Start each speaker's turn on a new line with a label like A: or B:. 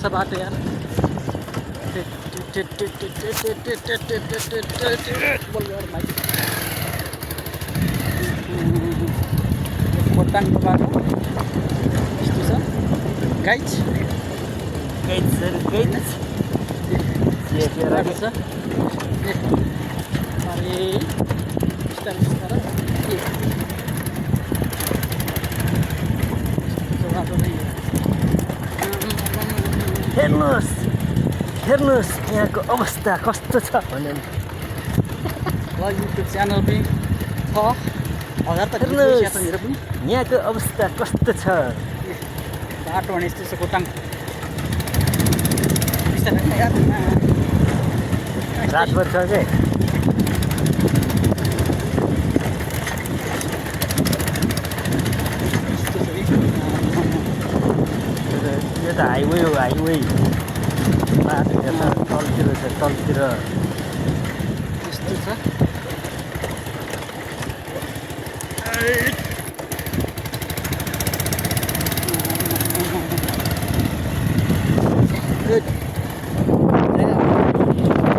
A: छ बाटो यार खोटाङको बाटो यस्तो छ गाइज बाटो छ अरे बिस्तारै बिस्तारै बाटो नै
B: हेर्नुहोस् यहाँको अवस्था कस्तो छ भने
A: ल युट्युब च्यानल पनि छ हजार त
B: हेर्नुहोस्
A: मेरो पनि
B: यहाँको अवस्था कस्तो छ
A: बाटो भने यस्तो छ खोटाङ बिस्तारै यार
B: रातभर छ के यो त हाइवे हो हाइवे बाटो हेर्न तलतिर छ तलतिर
A: यस्तो छ गुड